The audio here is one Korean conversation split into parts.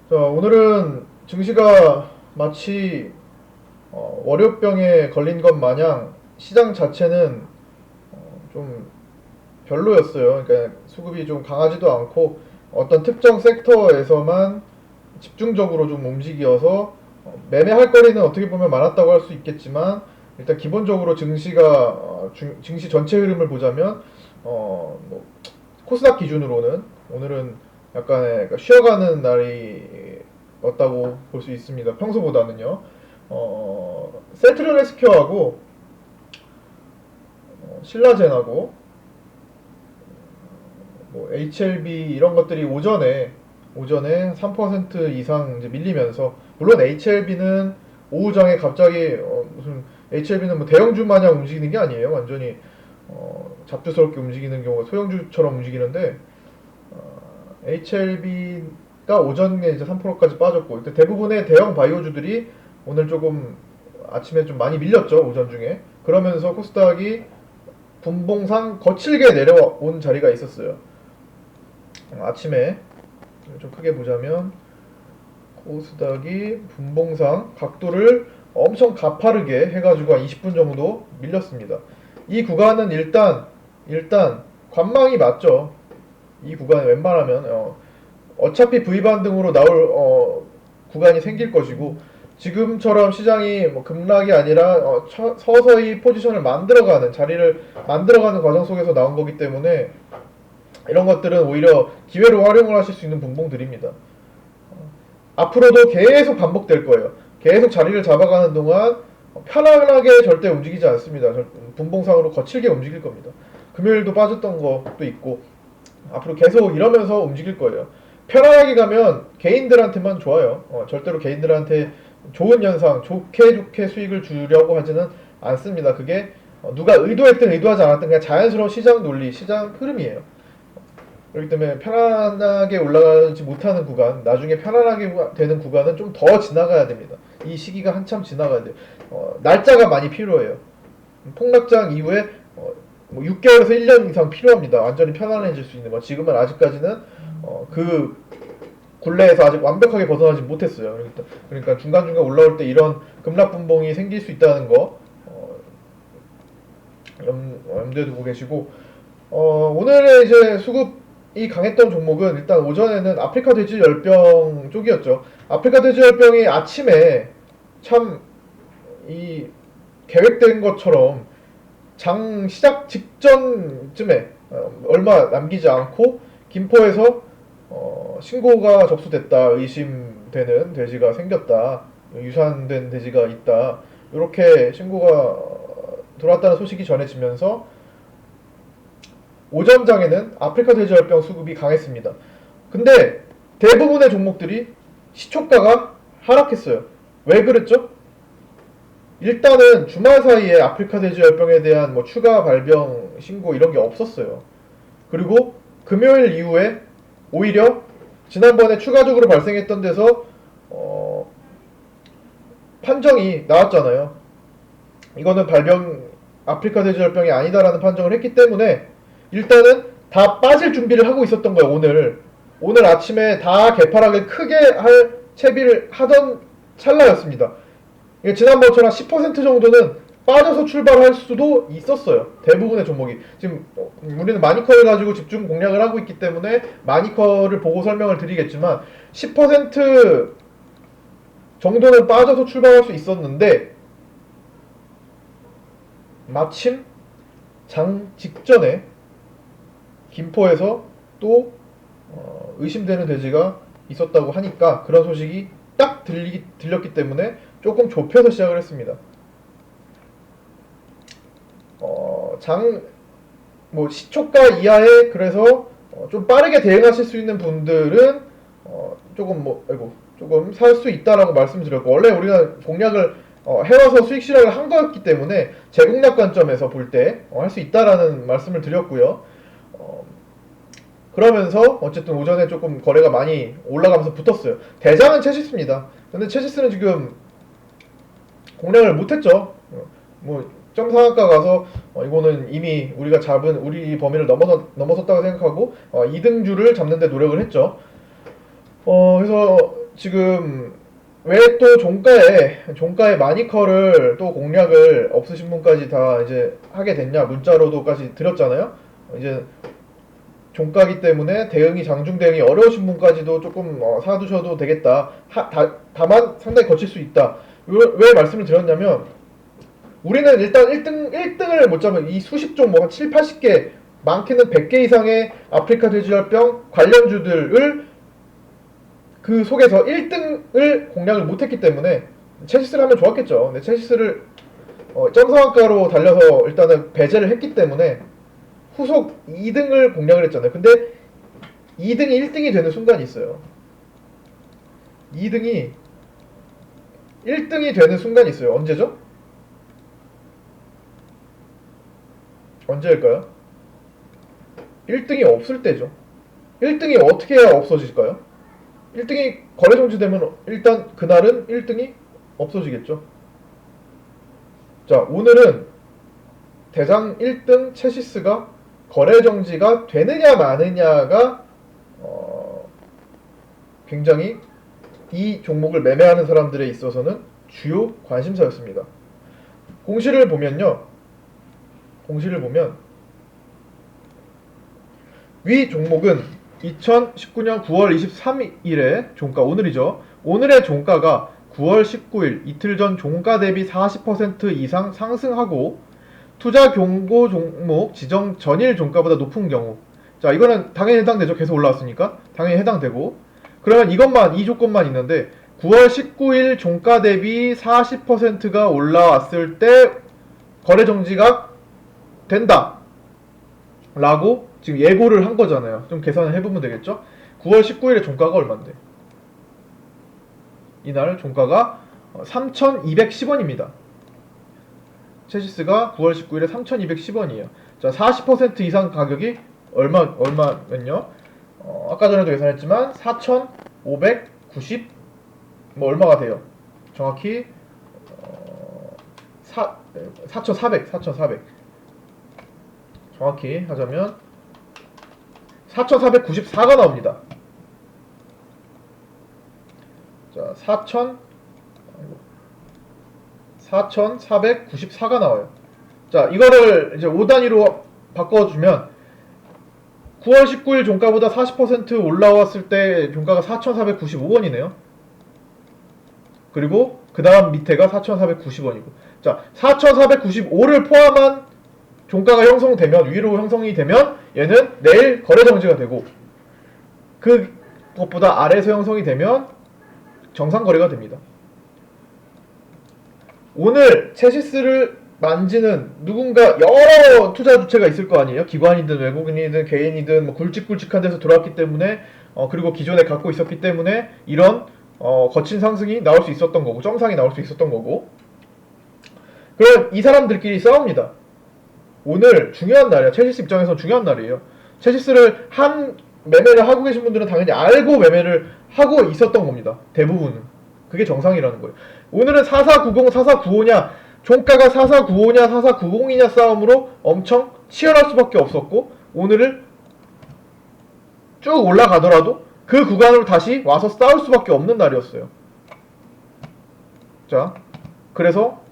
자, 오늘은 증시가 마치 월요병에 걸린 것 마냥 시장 자체는 좀 별로였어요. 그러니까 수급이 좀 강하지도 않고 어떤 특정 섹터에서만 집중적으로 좀 움직여서 매매할 거리는 어떻게 보면 많았다고 할 수 있겠지만 일단 기본적으로 증시가 증시 전체 흐름을 보자면 뭐 코스닥 기준으로는 오늘은 약간의 그러니까 쉬어가는 날이었다고 볼 수 있습니다. 평소보다는요. 센트럴 헬스케어하고 신라젠하고 뭐 HLB 이런 것들이 오전에 3% 이상 이제 밀리면서 물론 HLB는 오후장에 갑자기 무슨 HLB는 뭐 대형주 마냥 움직이는 게 아니에요. 완전히 잡주스럽게 움직이는 경우가 소형주처럼 움직이는데 HLB가 오전에 이제 3%까지 빠졌고 일단 대부분의 대형 바이오주들이 오늘 조금 아침에 좀 많이 밀렸죠. 오전 중에. 그러면서 코스닥이 분봉상 거칠게 내려온 자리가 있었어요. 아침에 좀 크게 보자면 코스닥이 분봉상 각도를 엄청 가파르게 해가지고 한 20분 정도 밀렸습니다. 이 구간은 일단 관망이 맞죠. 이 구간에 웬만하면 어차피 V 반등으로 나올 구간이 생길 것이고 지금처럼 시장이 뭐 급락이 아니라 서서히 포지션을 만들어가는 자리를 만들어가는 과정 속에서 나온 거기 때문에 이런 것들은 오히려 기회로 활용을 하실 수 있는 분봉들입니다. 앞으로도 계속 반복될 거예요. 계속 자리를 잡아가는 동안 편안하게 절대 움직이지 않습니다. 분봉상으로 거칠게 움직일 겁니다. 금요일도 빠졌던 것도 있고 앞으로 계속 이러면서 움직일 거예요. 편안하게 가면 개인들한테만 좋아요. 절대로 개인들한테 좋은 현상, 좋게 수익을 주려고 하지는 않습니다. 그게 누가 의도했든 의도하지 않았든 그냥 자연스러운 시장 논리, 시장 흐름이에요. 그렇기 때문에 편안하게 올라가지 못하는 구간, 나중에 편안하게 되는 구간은 좀 더 지나가야 됩니다. 이 시기가 한참 지나가야 돼요. 날짜가 많이 필요해요. 폭락장 이후에 뭐 6개월에서 1년 이상 필요합니다. 완전히 편안해질 수 있는 거. 지금은 아직까지는 그 굴레에서 아직 완벽하게 벗어나지 못했어요. 그러니까 중간중간 올라올 때 이런 급락 분봉이 생길 수 있다는 거 염두에 두고 계시고 오늘의 이제 수급이 강했던 종목은 일단 오전에는 아프리카 돼지 열병 쪽이었죠. 아프리카 돼지 열병이 아침에 참 이 계획된 것처럼 장 시작 직전쯤에 얼마 남기지 않고 김포에서 신고가 접수됐다 의심되는 돼지가 생겼다 유산된 돼지가 있다 이렇게 신고가 들어왔다는 소식이 전해지면서 오전장에는 아프리카 돼지열병 수급이 강했습니다. 근데 대부분의 종목들이 시초가가 하락했어요. 왜 그랬죠? 일단은 주말 사이에 아프리카 돼지열병에 대한 뭐 추가 발병 신고 이런 게 없었어요. 그리고 금요일 이후에 오히려 지난번에 추가적으로 발생했던 데서 판정이 나왔잖아요. 이거는 아프리카 돼지열병이 아니다라는 판정을 했기 때문에 일단은 다 빠질 준비를 하고 있었던 거예요. 오늘 아침에 다 개파락을 크게 할 채비를 하던 찰나였습니다. 지난번처럼 10% 정도는 빠져서 출발할 수도 있었어요. 대부분의 종목이. 지금 우리는 마니커를 가지고 집중 공략을 하고 있기 때문에 마니커를 보고 설명을 드리겠지만 10% 정도는 빠져서 출발할 수 있었는데 마침 장 직전에 김포에서 또 의심되는 돼지가 있었다고 하니까 그런 소식이 딱 들렸기 때문에 조금 좁혀서 시작을 했습니다. 뭐 시초가 이하에 그래서 좀 빠르게 대응하실 수 있는 분들은 조금 살 수 있다라고 말씀드렸고 원래 우리가 공략을 해와서 수익 실현을 한 거였기 때문에 재공략 관점에서 볼 때 할 수 있다라는 말씀을 드렸고요. 그러면서 어쨌든 오전에 조금 거래가 많이 올라가면서 붙었어요. 대장은 체시스입니다. 근데 체시스는 지금 공략을 못했죠. 뭐 점상한가 가서 이거는 이미 우리가 잡은 우리 범위를 넘어섰다고 생각하고 2등주를 잡는데 노력을 했죠. 그래서 지금 왜 또 종가에 마니커를 또 공략을 없으신 분까지 다 이제 하게 됐냐 문자로도까지 드렸잖아요. 이제 종가기 때문에 장중 대응이 어려우신 분까지도 조금 사두셔도 되겠다. 다만 상당히 거칠 수 있다. 왜 말씀을 드렸냐면 우리는 일단 1등을 못 잡으면 이 수십 종, 한 7, 80개, 많게는 100개 이상의 아프리카 돼지열병 관련주들을 그 속에서 1등을 공략을 못했기 때문에 체시스를 하면 좋았겠죠. 근데 체시스를 점상한가로 달려서 일단은 배제를 했기 때문에 후속 2등을 공략을 했잖아요. 근데 2등이 1등이 되는 순간이 있어요. 2등이 1등이 되는 순간이 있어요. 언제죠? 언제일까요? 1등이 없을 때죠. 1등이 어떻게 해야 없어질까요? 1등이 거래 정지되면 일단 그날은 1등이 없어지겠죠. 자, 오늘은 대장 1등 체시스가 거래 정지가 되느냐 마느냐가 굉장히 이 종목을 매매하는 사람들에 있어서는 주요 관심사였습니다. 공시를 보면 위 종목은 2019년 9월 23일에 종가, 오늘이죠. 오늘의 종가가 9월 19일 이틀 전 종가 대비 40% 이상 상승하고 투자 경고 종목 지정 전일 종가보다 높은 경우, 자, 이거는 당연히 해당되죠. 계속 올라왔으니까 당연히 해당되고, 그러면 이 조건만 있는데 9월 19일 종가 대비 40%가 올라왔을 때 거래 정지가 된다 라고 지금 예고를 한 거잖아요. 좀 계산을 해보면 되겠죠. 9월 19일에 종가가 얼만데, 이날 종가가 3,210원입니다. 체시스가 9월 19일에 3,210원이에요. 자, 40% 이상 가격이 얼마면요? 아까 전에도 계산했지만 4,590 얼마가 돼요? 정확히 4,400 정확히 하자면 4,494가 나옵니다. 자, 4,494가 나와요. 자, 이거를 이제 5단위로 바꿔주면 9월 19일 종가보다 40% 올라왔을 때 종가가 4,495원이네요. 그리고 그 다음 밑에가 4,490원이고, 자, 4,495를 포함한 종가가 형성되면, 위로 형성이 되면 얘는 내일 거래 정지가 되고, 그것보다 아래에서 형성이 되면 정상 거래가 됩니다. 오늘 체시스를 만지는 누군가, 여러 투자 주체가 있을 거 아니에요. 기관이든 외국인이든 개인이든 굵직굵직한 데서 들어왔기 때문에, 그리고 기존에 갖고 있었기 때문에 이런 거친 상승이 나올 수 있었던 거고, 점상이 나올 수 있었던 거고, 그럼 이 사람들끼리 싸웁니다. 오늘 중요한 날이야. 체시스 입장에서는 중요한 날이에요. 체시스를 매매를 하고 계신 분들은 당연히 알고 매매를 하고 있었던 겁니다. 대부분은. 그게 정상이라는 거예요. 오늘은 4490, 4495냐, 종가가 4495냐, 4490이냐 싸움으로 엄청 치열할 수밖에 없었고, 오늘을 쭉 올라가더라도 그 구간으로 다시 와서 싸울 수밖에 없는 날이었어요. 자, 그래서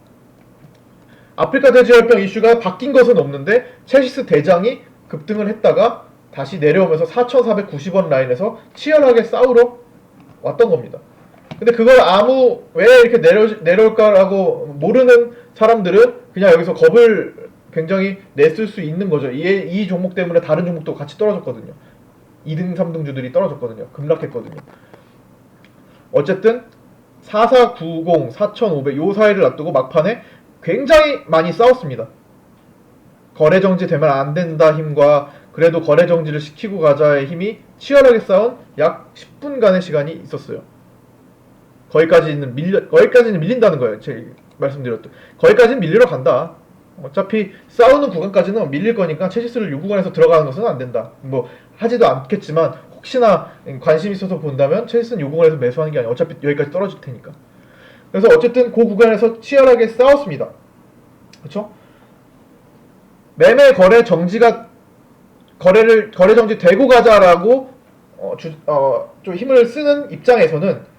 아프리카 돼지열병 이슈가 바뀐 것은 없는데 체시스 대장이 급등을 했다가 다시 내려오면서 4,490원 라인에서 치열하게 싸우러 왔던 겁니다. 근데 그걸 왜 이렇게 내려올까라고 모르는 사람들은 그냥 여기서 겁을 굉장히 냈을 수 있는 거죠. 이 종목 때문에 다른 종목도 같이 떨어졌거든요. 2등, 3등주들이 떨어졌거든요. 급락했거든요. 어쨌든 4490, 4500 요 사이를 놔두고 막판에 굉장히 많이 싸웠습니다. 거래 정지 되면 안 된다 힘과 그래도 거래 정지를 시키고 가자의 힘이 치열하게 싸운 약 10분간의 시간이 있었어요. 거기까지는 밀린다는 거예요. 제가 말씀드렸던. 거기까지는 밀리러 간다. 어차피 싸우는 구간까지는 밀릴 거니까 체시스를 요 구간에서 들어가는 것은 안 된다. 하지도 않겠지만 혹시나 관심 있어서 본다면 체시스는 요 구간에서 매수하는 게 아니야. 어차피 여기까지 떨어질 테니까. 그래서 어쨌든 그 구간에서 치열하게 싸웠습니다. 그렇죠? 매매 거래 정지가 거래 정지 되고 가자라고 좀 힘을 쓰는 입장에서는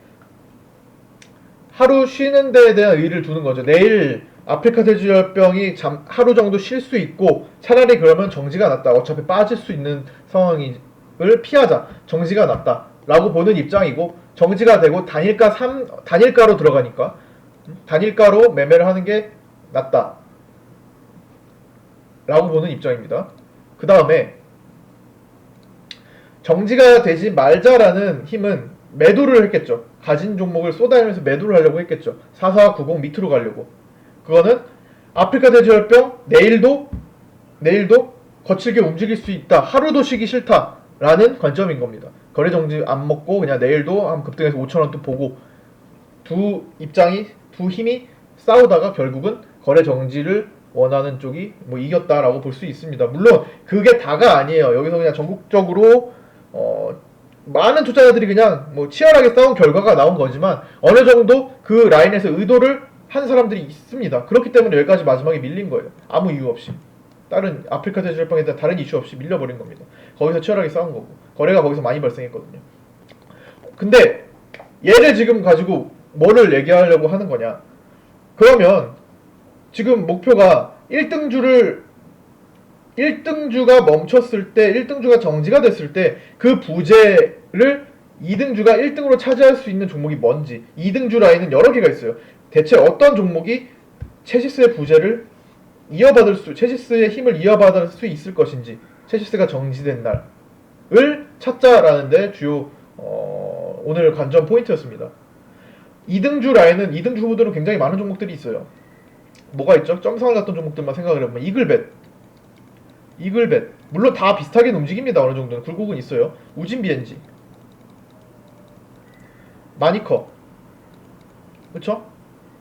하루 쉬는 데에 대한 의의를 두는 거죠. 내일 아프리카 돼지열병이 하루 정도 쉴 수 있고 차라리 그러면 정지가 났다. 어차피 빠질 수 있는 상황을 피하자. 정지가 났다. 라고 보는 입장이고 정지가 되고 단일가로 들어가니까 단일가로 매매를 하는 게 낫다. 라고 보는 입장입니다. 그 다음에 정지가 되지 말자라는 힘은 매도를 했겠죠. 가진 종목을 쏟아내면서 매도를 하려고 했겠죠. 4490 밑으로 가려고. 그거는 아프리카 돼지열병 내일도 거칠게 움직일 수 있다. 하루도 쉬기 싫다라는 관점인 겁니다. 거래 정지 안 먹고 그냥 내일도 한 급등해서 5,000원 또 보고 두 힘이 싸우다가 결국은 거래 정지를 원하는 쪽이 뭐 이겼다라고 볼 수 있습니다. 물론 그게 다가 아니에요. 여기서 그냥 전국적으로 많은 투자자들이 그냥 뭐 치열하게 싸운 결과가 나온 거지만 어느 정도 그 라인에서 의도를 한 사람들이 있습니다. 그렇기 때문에 여기까지 마지막에 밀린 거예요. 아무 이유 없이. 다른 아프리카 돼지열병에 대한 다른 이슈 없이 밀려버린 겁니다. 거기서 치열하게 싸운 거고 거래가 거기서 많이 발생했거든요. 근데 얘를 지금 가지고 뭐를 얘기하려고 하는 거냐. 그러면 지금 목표가 1등주가 멈췄을 때 1등주가 정지가 됐을 때 그 부재를 2등주가 1등으로 차지할 수 있는 종목이 뭔지 2등주 라인은 여러 개가 있어요. 대체 어떤 종목이 체시스의 부재를 체시스의 힘을 이어받을 수 있을 것인지 체시스가 정지된 날을 찾자라는데 주요 오늘 관전 포인트였습니다. 2등주 라인은 2등주 후보들은 굉장히 많은 종목들이 있어요. 뭐가 있죠? 점상을 갔던 종목들만 생각을 해보면 이글벳 물론 다 비슷하게 움직입니다. 어느 정도는 굴곡은 있어요. 우진비엔지 마니커 그쵸?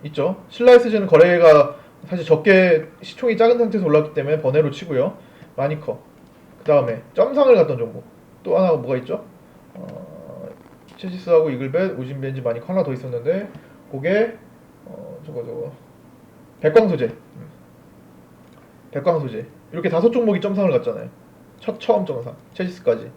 있죠. 신라이스즈는 거래가 사실 적게 시총이 작은 상태에서 올랐기 때문에 번외로 치고요. 마니커 그 다음에 점상을 갔던 종목 또 하나가 뭐가 있죠? 체시스하고 이글벳, 우진비엔지, 마니커 하나 더 있었는데 그게 저거 백광소재 이렇게 5종목이 점상을 갔잖아요. 처음 점상 체시스까지.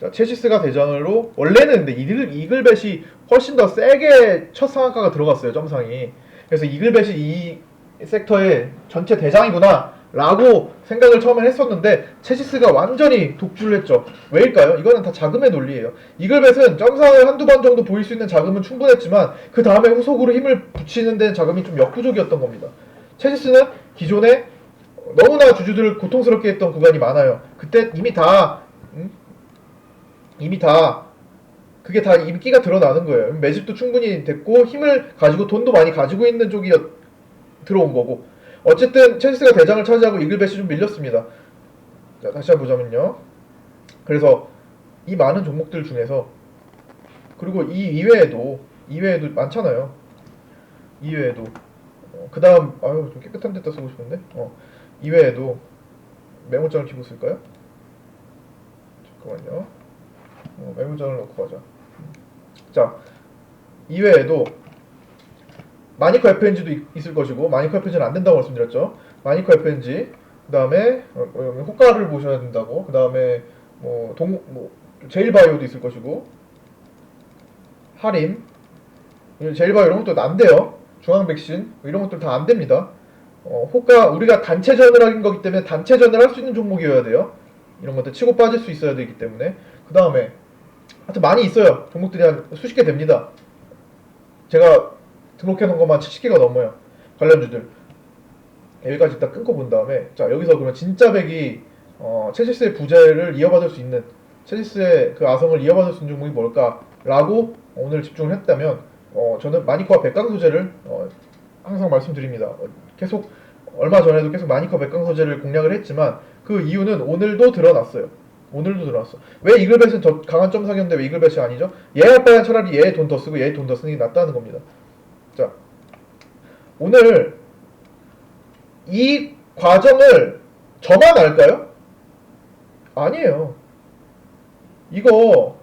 자, 체시스가 대장으로 원래는 근데 이글벳이 훨씬 더 세게 첫 상한가가 들어갔어요. 점상이. 그래서 이글벳이 이 섹터의 전체 대장이구나 라고 생각을 처음에 했었는데 체시스가 완전히 독주를 했죠. 왜일까요? 이거는 다 자금의 논리예요. 이글벳은 점상을 한두 번 정도 보일 수 있는 자금은 충분했지만 그 다음에 후속으로 힘을 붙이는 데는 자금이 좀 역부족이었던 겁니다. 체시스는 기존에 너무나 주주들을 고통스럽게 했던 구간이 많아요. 그때 이미 다 그게 다 인기가 드러나는 거예요. 매집도 충분히 됐고 힘을 가지고 돈도 많이 가지고 있는 쪽이 들어온 거고 어쨌든 체시스가 대장을 차지하고 이글벳이 좀 밀렸습니다. 자, 다시 한번 보자면요. 그래서 이 많은 종목들 중에서 그리고 이 이외에도 많잖아요. 이외에도 그 다음 좀 깨끗한 데다 쓰고 싶은데 이외에도 메모장을 키고 쓸까요? 잠깐만요. 메모장을 넣고 가자. 자, 이외에도 마니커 FNG도 있을 것이고 마니커 FNG는 안 된다고 말씀드렸죠. 마니커 FNG 그 다음에 호가를 보셔야 된다고. 그 다음에 제일바이오도 있을 것이고 하림 제일바이오 이런 것도 안 돼요. 중앙백신 이런 것들 다 안 됩니다. 호가 우리가 단체전을 하는 거기 때문에 단체전을 할 수 있는 종목이어야 돼요. 이런 것들 치고 빠질 수 있어야 되기 때문에. 그 다음에 하여튼 많이 있어요. 종목들이 한 수십 개 됩니다. 제가 등록해 놓은 것만 70개가 넘어요. 관련주들. 여기까지 일단 끊고 본 다음에 자 여기서 그러면 진짜 백이 체시스의 부재를 이어받을 수 있는 체시스의 그 아성을 이어받을 수 있는 종목이 뭘까 라고 오늘 집중을 했다면 저는 마니커와 백광소재를 항상 말씀드립니다. 계속 얼마 전에도 계속 마니커 백광소재를 공략을 했지만 그 이유는 오늘도 드러났어요. 왜 이글벳은 저 강한 점상이었는데 왜 이글벳이 아니죠? 얘 할 바엔 차라리 얘 돈 더 쓰고 얘 돈 더 쓰는 게 낫다는 겁니다. 자, 오늘 이 과정을 저만 알까요? 아니에요. 이거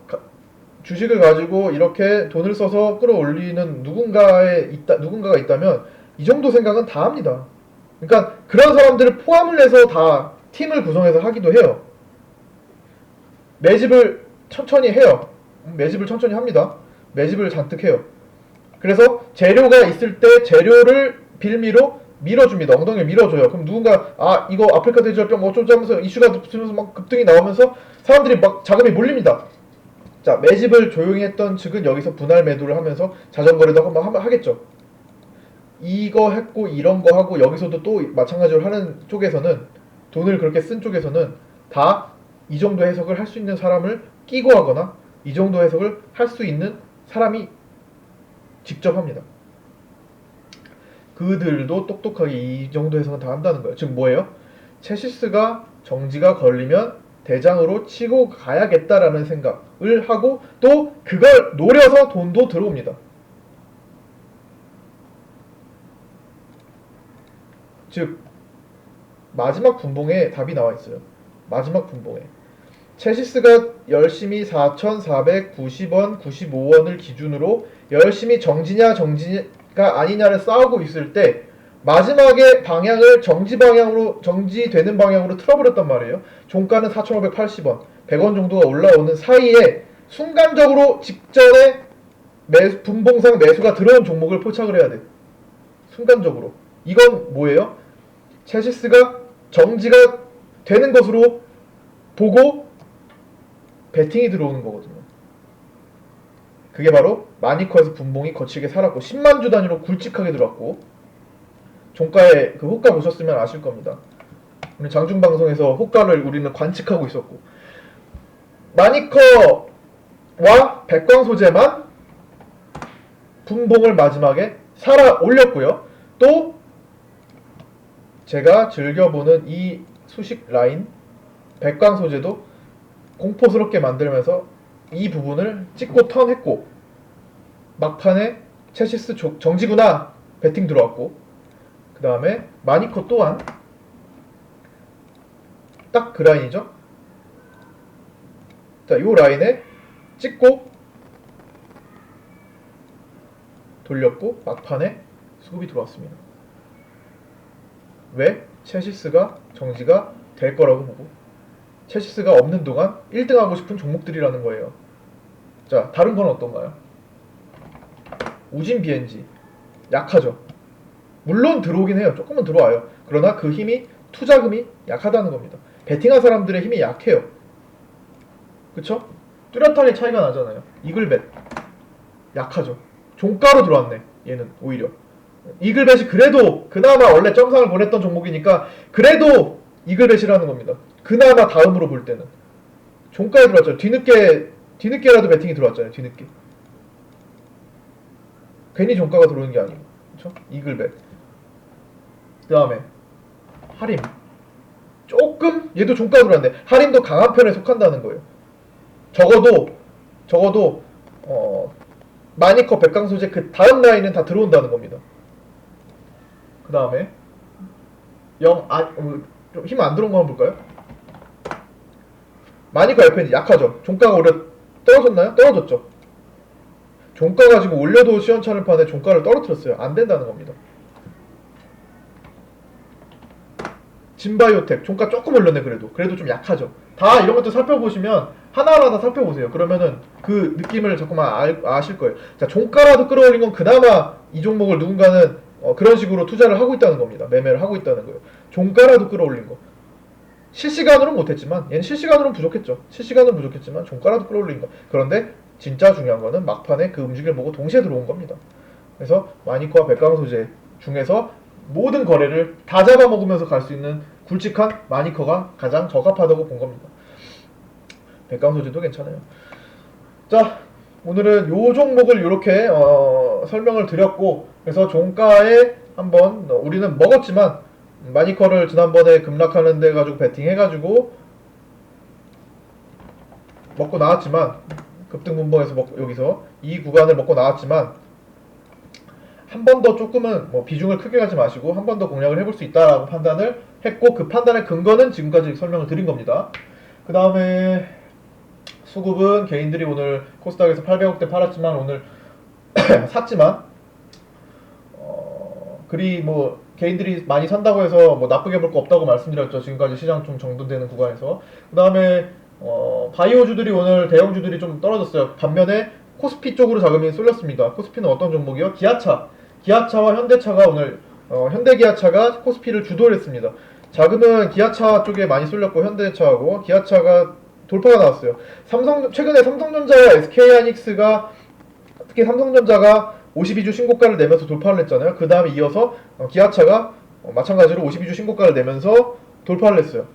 주식을 가지고 이렇게 돈을 써서 끌어올리는 누군가가 있다면 이 정도 생각은 다 합니다. 그러니까 그런 사람들을 포함을 해서 다 팀을 구성해서 하기도 해요. 매집을 천천히 해요. 매집을 천천히 합니다. 매집을 잔뜩 해요. 그래서 재료가 있을 때 재료를 빌미로 밀어줍니다. 엉덩이를 밀어줘요. 그럼 누군가 이거 아프리카 돼지열병 어쩌지 하면서 이슈가 붙으면서 막 급등이 나오면서 사람들이 막 자금이 몰립니다. 자, 매집을 조용히 했던 측은 여기서 분할 매도를 하면서 자전거래도 하겠죠. 이거 했고 이런 거 하고 여기서도 또 마찬가지로 하는 쪽에서는, 돈을 그렇게 쓴 쪽에서는 다 이 정도 해석을 할 수 있는 사람을 끼고 하거나 이 정도 해석을 할 수 있는 사람이 직접 합니다. 그들도 똑똑하게 이 정도 해석은 다 한다는 거예요. 즉 뭐예요? 체시스가 정지가 걸리면 대장으로 치고 가야겠다라는 생각을 하고 또 그걸 노려서 돈도 들어옵니다. 즉 마지막 분봉에 답이 나와 있어요. 마지막 분봉에 체시스가 열심히 4,490원, 95원을 기준으로 열심히 정지냐 정지가 아니냐를 싸우고 있을 때 마지막에 방향을 정지되는 방향으로 틀어버렸단 말이에요. 종가는 4,580원, 100원 정도가 올라오는 사이에 순간적으로 직전에 분봉상 매수가 들어온 종목을 포착을 해야 돼. 순간적으로. 이건 뭐예요? 체시스가 정지가 되는 것으로 보고 베팅이 들어오는 거거든요. 그게 바로 마니커에서 분봉이 거칠게 살았고 10만 주 단위로 굵직하게 들어왔고, 종가에 그 호가 보셨으면 아실 겁니다. 우리 장중방송에서 호가를 우리는 관측하고 있었고, 마니커와 백광소재만 분봉을 마지막에 살아 올렸고요. 또 제가 즐겨보는 이 수식 라인 백광소재도 공포스럽게 만들면서 이 부분을 찍고 턴했고, 막판에 체시스 정지구나 배팅 들어왔고, 그 다음에 마니커 또한 딱 그 라인이죠. 자, 요 라인에 찍고 돌렸고 막판에 수급이 들어왔습니다. 왜? 체시스가 정지가 될 거라고 보고, 체시스가 없는 동안 1등 하고 싶은 종목들이라는 거예요. 자, 다른 건 어떤가요? 우진 BNG 약하죠. 물론 들어오긴 해요. 조금은 들어와요. 그러나 그 힘이, 투자금이 약하다는 겁니다. 베팅한 사람들의 힘이 약해요. 그쵸? 뚜렷하게 차이가 나잖아요. 이글벳 약하죠. 종가로 들어왔네. 얘는 오히려 이글벳이 그래도 그나마 원래 점상을 보냈던 종목이니까 그래도 이글벳이라는 겁니다. 그나마 다음으로 볼 때는 종가에 들어왔죠. 뒤늦게라도 베팅이 들어왔잖아요. 뒤늦게. 괜히 종가가 들어오는 게 아니고, 그렇죠? 이글벳. 그 다음에 하림. 조금 얘도 종가 들어왔는데 하림도 강한 편에 속한다는 거예요. 적어도 마니커 백강소재 그 다음 라인은 다 들어온다는 겁니다. 그 다음에 좀 힘 안 들어온 거 한번 볼까요? 마니커 FNG 약하죠. 종가가 오히려 떨어졌나요? 떨어졌죠. 종가 가지고 올려도 시원찮을 판에 종가를 떨어뜨렸어요. 안 된다는 겁니다. 진바이오텍 종가 조금 올렸네. 그래도 좀 약하죠. 다 이런 것도 살펴보시면 하나하나 다 살펴보세요. 그러면은 그 느낌을 자꾸만 아실 거예요. 자, 종가라도 끌어올린 건 그나마 이 종목을 누군가는 그런 식으로 투자를 하고 있다는 겁니다. 매매를 하고 있다는 거예요. 종가라도 끌어올린 거. 실시간으로는 못했지만, 얘는 실시간으로는 부족했죠. 실시간은 부족했지만 종가라도 끌어올린 거. 그런데 진짜 중요한 거는 막판에 그 움직임을 보고 동시에 들어온 겁니다. 그래서 마니커와 백강소재 중에서 모든 거래를 다 잡아먹으면서 갈 수 있는 굵직한 마니커가 가장 적합하다고 본 겁니다. 백강소재도 괜찮아요. 자, 오늘은 요 종목을 이렇게 설명을 드렸고, 그래서 종가에 한번 우리는 먹었지만 마니커를 지난번에 급락하는 데 가지고 베팅 해가지고 먹고 나왔지만, 급등분봉에서 여기서 이 구간을 먹고 나왔지만 한 번 더 조금은 비중을 크게 가지 마시고 한 번 더 공략을 해볼 수 있다라고 판단을 했고, 그 판단의 근거는 지금까지 설명을 드린 겁니다. 그 다음에 수급은 개인들이 오늘 코스닥에서 800억대 팔았지만 오늘 샀지만 그리 개인들이 많이 산다고 해서 나쁘게 볼 거 없다고 말씀드렸죠. 지금까지 시장 좀 정돈되는 구간에서. 그 다음에 바이오주들이 오늘 대형주들이 좀 떨어졌어요. 반면에 코스피 쪽으로 자금이 쏠렸습니다. 코스피는 어떤 종목이요? 기아차. 기아차와 현대차가 오늘 현대기아차가 코스피를 주도를 했습니다. 자금은 기아차 쪽에 많이 쏠렸고 현대차하고 기아차가 돌파가 나왔어요. 최근에 삼성전자와 SK하이닉스가 특히 삼성전자가 52주 신고가를 내면서 돌파를 했잖아요. 그 다음에 이어서 기아차가 마찬가지로 52주 신고가를 내면서 돌파를 했어요.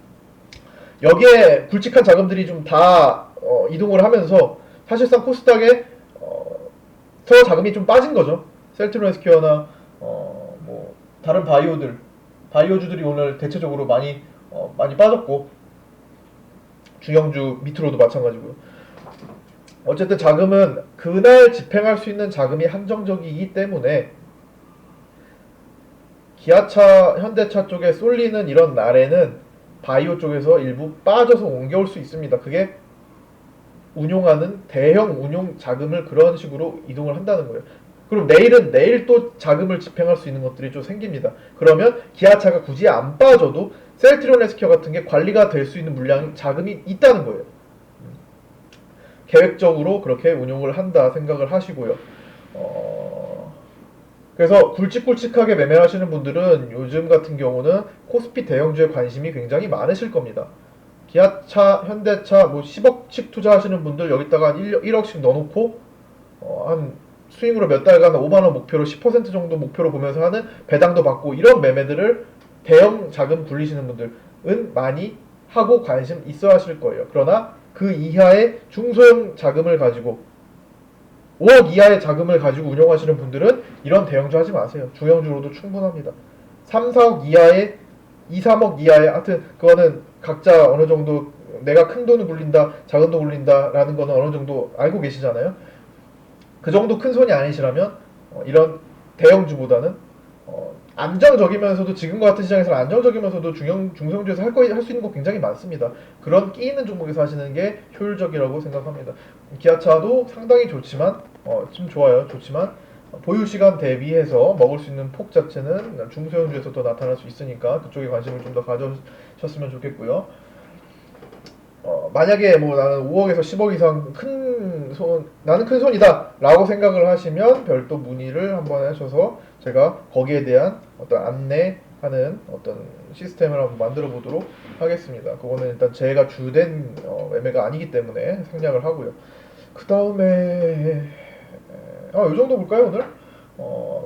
여기에 굵직한 자금들이 좀 다 이동을 하면서 사실상 코스닥에 더 자금이 좀 빠진 거죠. 셀트리온 헬스케어나 뭐 다른 바이오주들이 오늘 대체적으로 많이 빠졌고 중형주 밑으로도 마찬가지고요. 어쨌든 자금은 그날 집행할 수 있는 자금이 한정적이기 때문에 기아차, 현대차 쪽에 쏠리는 이런 날에는 바이오 쪽에서 일부 빠져서 옮겨올 수 있습니다. 그게 운용하는 대형 운용 자금을 그런 식으로 이동을 한다는 거예요. 그럼 내일 또 자금을 집행할 수 있는 것들이 좀 생깁니다. 그러면 기아차가 굳이 안 빠져도 셀트리온 헬스케어 같은 게 관리가 될 수 있는 물량 자금이 있다는 거예요. 계획적으로 그렇게 운용을 한다 생각을 하시고요. 그래서 굵직굵직하게 매매하시는 분들은 요즘 같은 경우는 코스피 대형주에 관심이 굉장히 많으실 겁니다. 기아차, 현대차 뭐 10억씩 투자하시는 분들 여기다가 한 1억씩 넣어놓고 한 스윙으로 몇 달간 5만원 목표로 10% 정도 목표로 보면서 하는 배당도 받고 이런 매매들을 대형 자금 굴리시는 분들은 많이 하고 관심 있어 하실 거예요. 그러나 그 이하의 중소형 자금을 가지고 5억 이하의 자금을 가지고 운영하시는 분들은 이런 대형주 하지 마세요. 중형주로도 충분합니다. 3, 4억 이하의 2, 3억 이하의 하여튼 그거는 각자 어느 정도 내가 큰 돈을 굴린다, 작은 돈 굴린다 라는 거는 어느 정도 알고 계시잖아요. 그 정도 큰 손이 아니시라면 이런 대형주보다는 안정적이면서도 지금과 같은 시장에서 안정적이면서도 중성주에서 할 수 있는 거 굉장히 많습니다. 그런 끼 있는 종목에서 하시는 게 효율적이라고 생각합니다. 기아차도 상당히 좋지만 좀 좋아요. 좋지만 보유 시간 대비해서 먹을 수 있는 폭 자체는 중소형주에서 더 나타날 수 있으니까 그쪽에 관심을 좀 더 가져셨으면 좋겠고요. 만약에 뭐 나는 5억에서 10억 이상 나는 큰 손이다 라고 생각을 하시면 별도 문의를 한번 하셔서 제가 거기에 대한 어떤 안내하는 어떤 시스템을 한번 만들어 보도록 하겠습니다. 그거는 일단 제가 주된 매매가 아니기 때문에 생략을 하고요. 그 다음에 이 정도 볼까요 오늘?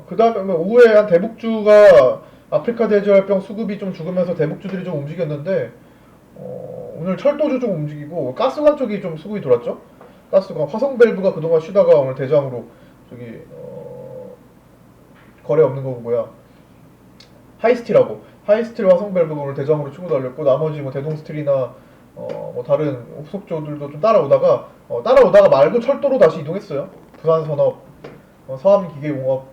그 다음에 오후에 한 대북주가 아프리카 돼지열병 수급이 좀 죽으면서 대북주들이 좀 움직였는데 오늘 철도주 좀 움직이고 가스관 쪽이 좀 수급이 돌았죠. 가스관 화성밸브가 그동안 쉬다가 오늘 대장으로 저기 거래 없는 거고 뭐야 하이스틸하고 하이스틸 화성밸브가 오늘 대장으로 치고 달렸고 나머지 뭐 대동스틸이나 뭐 다른 후속주들도 좀 따라오다가 말고 철도로 다시 이동했어요. 부산산업, 서암기계공업,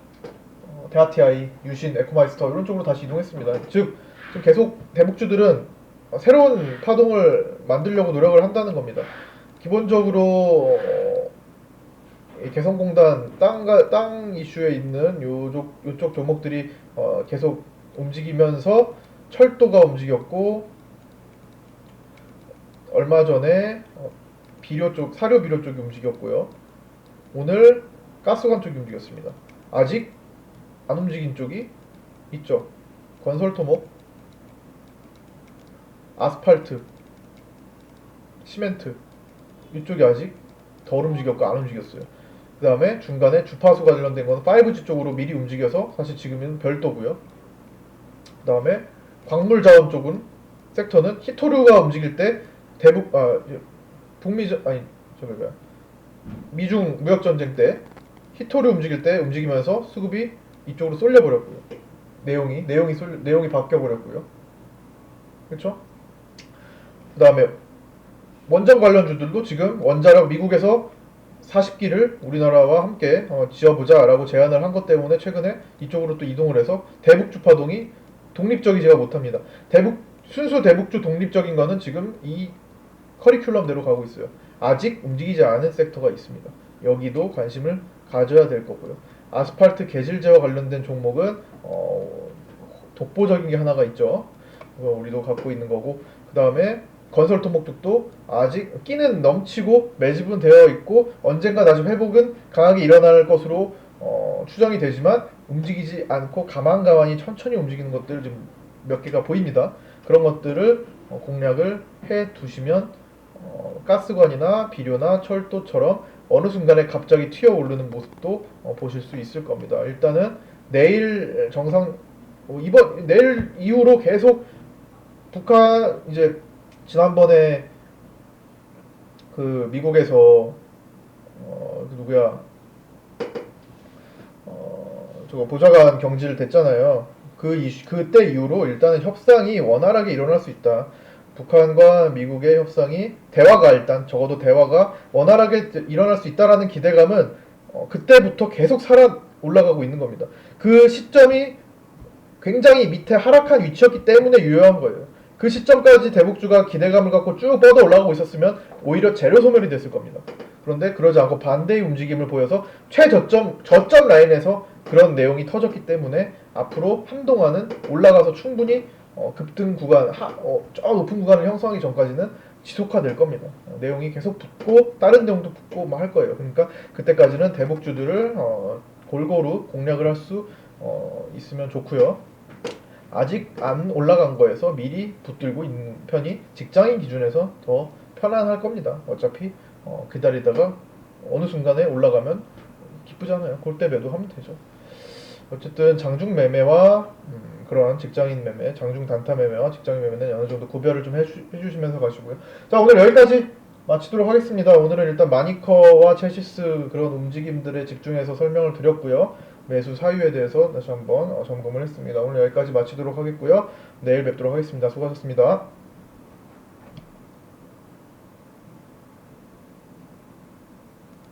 대하티아이, 유신, 에코마이스터 이런 쪽으로 다시 이동했습니다. 즉 지금 계속 대북주들은 새로운 파동을 만들려고 노력을 한다는 겁니다. 기본적으로 개성공단 땅 이슈에 있는 요쪽 종목들이 계속 움직이면서 철도가 움직였고 얼마 전에 사료 비료 쪽이 움직였고요. 오늘 가스관 쪽이 움직였습니다. 아직 안 움직인 쪽이 있죠. 건설토목, 아스팔트, 시멘트 이쪽이 아직 덜 움직였고 안 움직였어요. 그 다음에 중간에 주파수 관련된 거는 5G 쪽으로 미리 움직여서 사실 지금은 별도고요. 그 다음에 광물 자원 쪽은 섹터는 히토류가 움직일 때 미중 무역 전쟁 때 히토류 움직일 때 움직이면서 수급이 이쪽으로 쏠려버렸고요. 내용이 바뀌어 버렸고요. 그렇죠? 그 다음에 원전 관련주들도 지금 원자력 미국에서 40기를 우리나라와 함께 지어보자 라고 제안을 한 것 때문에 최근에 이쪽으로 또 이동을 해서 대북주 파동이 독립적이지가 못합니다. 순수 대북주 독립적인 거는 지금 이 커리큘럼대로 가고 있어요. 아직 움직이지 않은 섹터가 있습니다. 여기도 관심을 가져야 될 거고요. 아스팔트 개질제와 관련된 종목은 독보적인 게 하나가 있죠. 우리도 갖고 있는 거고 그 다음에 건설 토목tuk도 아직 끼는 넘치고 매집은 되어 있고 언젠가 다시 회복은 강하게 일어날 것으로 추정이 되지만 움직이지 않고 가만가만히 천천히 움직이는 것들 좀 몇 개가 보입니다. 그런 것들을 공략을 해 두시면 가스관이나 비료나 철도처럼 어느 순간에 갑자기 튀어오르는 모습도 보실 수 있을 겁니다. 일단은 내일 정상 이번 내일 이후로 계속 북한 이제 지난번에 그 미국에서 그 누구야 저거 보좌관 경질 됐잖아요. 그때 이후로 일단은 협상이 원활하게 일어날 수 있다. 북한과 미국의 협상이 대화가 일단 적어도 대화가 원활하게 일어날 수 있다라는 기대감은 그때부터 계속 살아 올라가고 있는 겁니다. 그 시점이 굉장히 밑에 하락한 위치였기 때문에 유효한 거예요. 그 시점까지 대북주가 기대감을 갖고 쭉 뻗어 올라가고 있었으면 오히려 재료 소멸이 됐을 겁니다. 그런데 그러지 않고 반대의 움직임을 보여서 저점 라인에서 그런 내용이 터졌기 때문에 앞으로 한동안은 올라가서 충분히 급등 구간, 저 높은 구간을 형성하기 전까지는 지속화될 겁니다. 내용이 계속 붙고 다른 내용도 붙고 막 할 거예요. 그러니까 그때까지는 대북주들을 골고루 공략을 할 수 있으면 좋고요. 아직 안 올라간 거에서 미리 붙들고 있는 편이 직장인 기준에서 더 편안할 겁니다. 어차피 기다리다가 어느 순간에 올라가면 기쁘잖아요. 그때 매도하면 되죠. 어쨌든 장중 매매와 그런 직장인 매매, 장중 단타 매매와 직장인 매매는 어느 정도 구별을 좀 해주시면서 가시고요. 자, 오늘 여기까지 마치도록 하겠습니다. 오늘은 일단 마니커와 첼시스 그런 움직임들에 집중해서 설명을 드렸고요. 매수 사유에 대해서 다시 한번 점검을 했습니다. 오늘 여기까지 마치도록 하겠고요. 내일 뵙도록 하겠습니다. 수고하셨습니다.